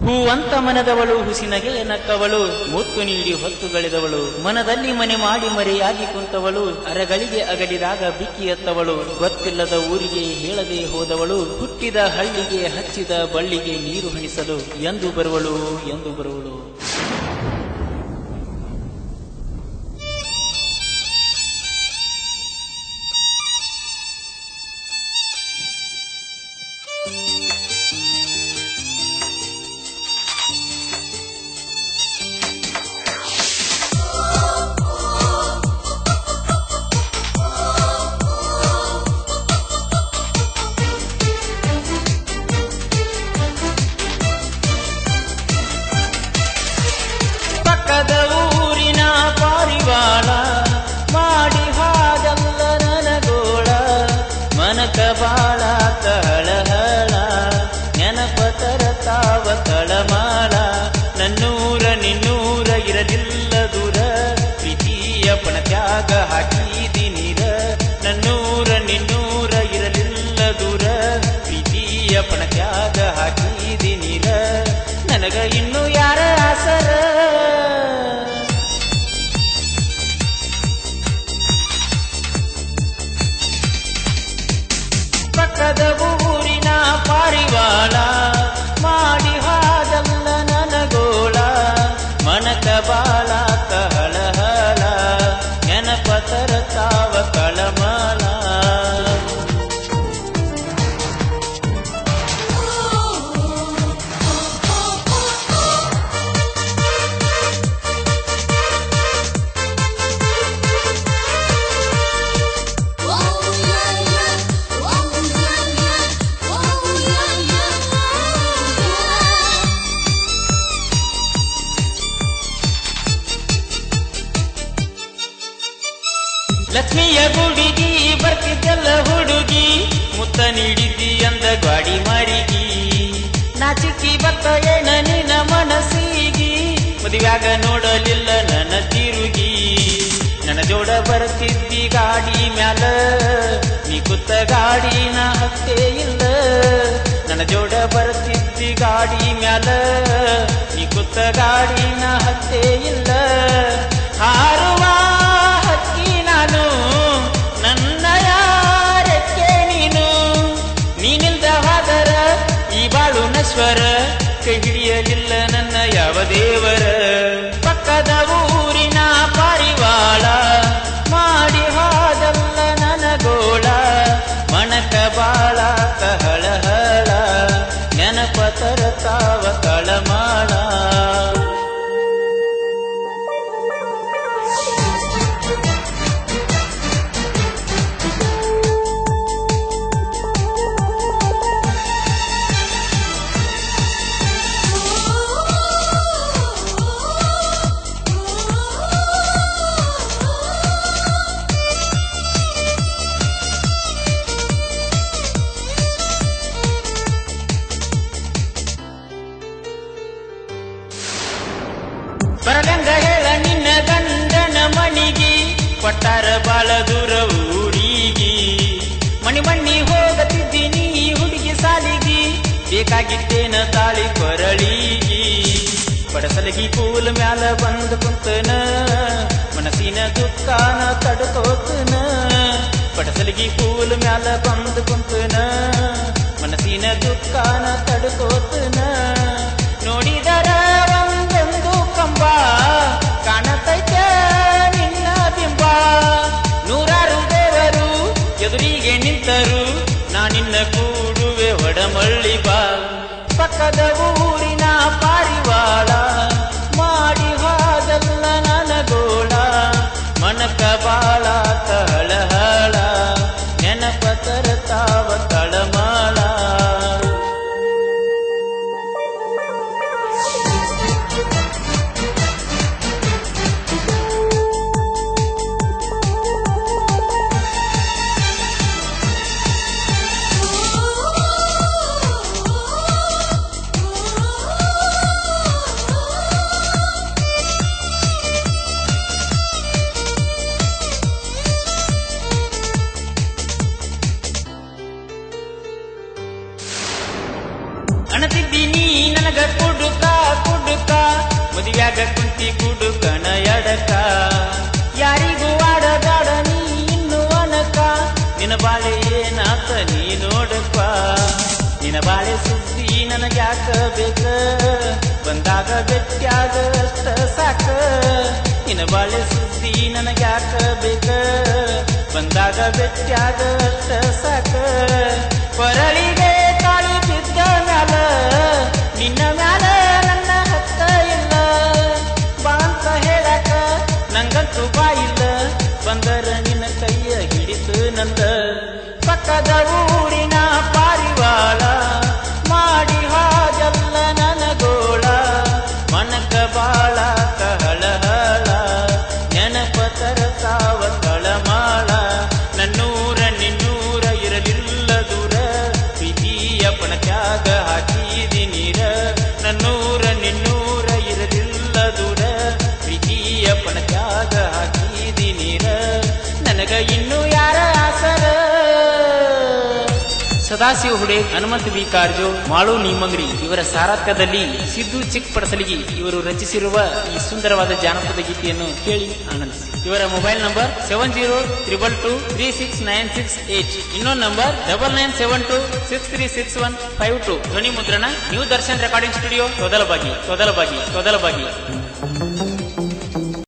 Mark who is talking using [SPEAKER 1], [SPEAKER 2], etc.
[SPEAKER 1] ಹೂವಂತ ಮನದವಳು ಹುಸಿನಗೆ ನಕ್ಕವಳು, ಮುತ್ತು ನೀಡಿ ಹೊತ್ತುಗಳಿದವಳು, ಮನದಲ್ಲಿ ಮನೆ ಮಾಡಿ ಮರೆಯಾಗಿ ಕುಂತವಳು, ಅರಗಳಿಗೆ ಅಗಲಿದಾಗ ಬಿಕ್ಕಿ ಎತ್ತವಳು, ಗೊತ್ತಿಲ್ಲದ ಊರಿಗೆ ಹೇಳದೆ ಹೋದವಳು, ಹುಟ್ಟಿದ ಹಳ್ಳಿಗೆ ಹಚ್ಚಿದ ಬಳ್ಳಿಗೆ ನೀರು ಹಣಿಸಲು ಎಂದು ಬರುವಳು ಎಂದು ಬರುವಳು. ಊರಿನ ಪಾರಿವಾಳ ಮಾಡಿ ಹಾಗಲ್ಲ ನನಗೋಳ, ಮನಕ ಬಾಳ ತಳಹಳ ನೆನಪ ತರತಾವ ತಳಮಾಳ, ನನ್ನೂರ ನಿನ್ನೂರ ಇರಲಿಲ್ಲ ದೂರ, ಪ್ರೀತಿಯ ಪಣತ್ಯಾಗ ಹಾಕಿದಿ ನೀರ, ನನ್ನೂರ ನಿನ್ನೂರ ಇರಲಿಲ್ಲ ದೂರ, ಪ್ರೀತಿಯ ಪಣತ್ಯಾಗ ಹಾಕಿದಿ ನೀರ, ನನಗ ಇನ್ನು ಯಾರ ಆಸರ. ಪಕ್ಕದ ಊರಿನ ಪಾರಿವಾಳ ಮಾಡಿ ಹಾಗಲ್ಲ ನನಗೋಳ, ಮನಕ ಬಾಳ ತಹಳಹಳ ನೆನಪ ತರತಾವ ಕಳಮಳ. ಲಕ್ಷ್ಮಿಯ ಗುಡಿಗಿ ಬರ್ತಿದ್ದಲ್ಲ ಹುಡುಗಿ, ಮುತ್ತ ನೀಡಿದ್ದಿ ಅಂದ ಗಾಡಿ ಮಾರಿಗಿ, ನಾಚಿಕಿ ಬತ್ತ ಏನ ನಿನ್ನ ಮನಸ್ಸಿಗಿ, ಮದುವ್ಯಾಗ ನೋಡಲಿಲ್ಲ ನನ್ನ ತಿರುಗಿ, ನನ್ನ ಜೋಡ ಬರ್ತಿದ್ದಿ ಗಾಡಿ ಮ್ಯಾಲ, ನೀ ಕುತ್ತ ಗಾಡಿನ ಹತ್ತೇ ಇಲ್ಲ, ನನ್ನ ಜೋಡ ಬರ್ತಿದ್ದಿ ಗಾಡಿ ಮ್ಯಾಲ, ನೀ ಕುತ್ತ ಗಾಡಿನ ಹತ್ತೇ ಇಲ್ಲ, ಹಾರುವ ಹಕ್ಕಿ ನಾನು ನನ್ನ ಯಾರಕ್ಕೆ ನೀನು, ನೀನಿಲ್ದ ಹೋದರ ಈ ಬಾಳು ನಶ್ವರ, ಕೈ ಹಿಡಿಯಲಿಲ್ಲ ನನ್ನ ಯಾವ ದೇವರ. ಪಕ್ಕದ ಊರಿನ ಪಾರಿವಾಳ ಮಾಡಿ ಹೋದಲ್ಲ ನನಗೋಳ, ಮಣಕ ಬಾಳ ತಹಳಹಳ ನೆನಪ ತರತಾವ ತಳಮಾಳ. ಬರಗಂಗ ಹೇಳ ನಿನ್ನ ಗಂಡನ ಮಣಿಗಿ, ಕೊಟ್ಟಾರ ಬಾಳ ದೂರ ಊರಿಗಿ, ಮಣಿ ಮಣ್ಣಿ ಹೋಗತಿದ್ದೀನಿ ಹುಡುಗಿ ಸಾಲಿಗಿ, ಬೇಕಾಗಿತ್ತೇನ ತಾಳಿ ಕೊರಳಿಗಿ, ಪಡಸಲಗಿ ಕೂಲ ಮ್ಯಾಲ ಬಂದು ಕುಂತನ, ಮನಸ್ಸಿನ ದುಃಖನ ತಡ್ಕೋತನ, ಪಡಸಲಗಿ ಕೂಲ ಮ್ಯಾಲ ಬಂದು ಕುಂತನ, ಮನಸ್ಸಿನ ದುಃಖನ ತಡ್ಕೋತನ, ನೋಡಿದರ ಒಂದೊಂದು ಕಂಬ ಕಾಣತೈತೆ ನಿನ್ನ ಬಿಂಬ, ನೂರಾರು ದೇವರು ಎದುರಿಗೆ ನಿಂತರು, ನಾನಿನ್ನ ಕೂಡುವೆ ಒಡಮಳ್ಳಿ ಬಾ. ಪಕ್ಕದ ಊರಿನ ಪಾರಿವಾಳ ಮಾಡಿ ಹೋದಲ್ಲ ನನಗೋಳ, ಮನಕ ಬಾಳ ತಹಳಹಳ ನೆನಪ ತರತಾವ ತಳಮಾಳ. ಅಣತಿದ್ದೀನಿ ನನಗ ಕೊಡು ಮದುವ್ಯಾಗ ಕುಂತಿ ಕುಡುಕನ ಎಡಕ ಯಾರಿಗೂ ಆಡದಾಡ ನೀ ಇನ್ನು ಅನಕ ನಿನ ಬಾಳೆ ಏನಾತ ನೀ ನೋಡಪ್ಪ ನಿನ ಬಾಳೆ ಸುದ್ದಿ ನನಗ್ಯಾಕ ಬೇಕ ಬಂದಾಗ ಬೆಟ್ಟ್ಯಾಗ ಅಷ್ಟ ಸಾಕ ನಿನ ಬಾಳೆ ಸುದ್ದಿ ನನಗ್ಯಾಕ ಬೇಕ ಬಂದಾಗ ಬೆಟ್ಟ್ಯಾಗ ಅಷ್ಟ ಸಾಕ ಕೊರಳಿಗೆ ತಾಳಿ ಬಿದ್ದ ಮ್ಯಾಲ ನಿನ್ನ ಮ್ಯಾಲ ನನ್ನ ಹತ್ತ ಇಲ್ಲ ಬಾ ಅಂತ ಹೇಳಕ ನಂಗಂತೂ ಬಾಯಿಲ್ಲ ಬಂದರ ನಿನ್ನ ಕೈಯ ಹಿಡಿತು ನಂದ ಪಕ್ಕದ ಊರಿನ ಪಾರಿವಾಳ ಮಾಡಿ ಹಾಜಲ್ಲ ನನಗೋಳ ಮನಕ ಬಾಳ ಕಹಳಹಳ ನೆನಪ ತರತಾವ ತಳಮಾಳ ನನ್ನೂರ ನಿನ್ನೂರ ಇರಲಿಲ್ಲ ದೂರ ಪ್ರೀತಿಯ ಪಣಕ್ಯಾಗ ಹಾಕಿದಿ ನೀರ ನನ್ನೂರ ನಿನ್ನೂರ ಇರಲಿಲ್ಲ ದೂರ ಪ್ರೀತಿಯ ಪಣಕ್ಯಾಗ ಹಾಕಿದಿ ನೀರ ನನಗ ಇನ್ನು ಯಾರ ಆಸರ ಸದಾಶಿವ ಹುಡೆ ಹನುಮಂತ ಬಿ ಕಾರ್ಜೋ ಮಾಳು ನೀಮಂಗ್ರಿ ಇವರ ಸಾರಥ್ಯದಲ್ಲಿ ಸಿದ್ದು ಚಿಕ್ ಪಡಸಲಿಗಿ ಇವರು ರಚಿಸಿರುವ ಈ ಸುಂದರವಾದ ಜಾನಪದ ಗೀತೆಯನ್ನು ಕೇಳಿ ಆನಂದಿಸಿ. ಇವರ ಮೊಬೈಲ್ ನಂಬರ್ 7022369668 ಇನ್ನೊಂದು ನಂಬರ್ 9972636152 ಧ್ವನಿ ಮುದ್ರಣ new Darshan recording studio Todalbagi.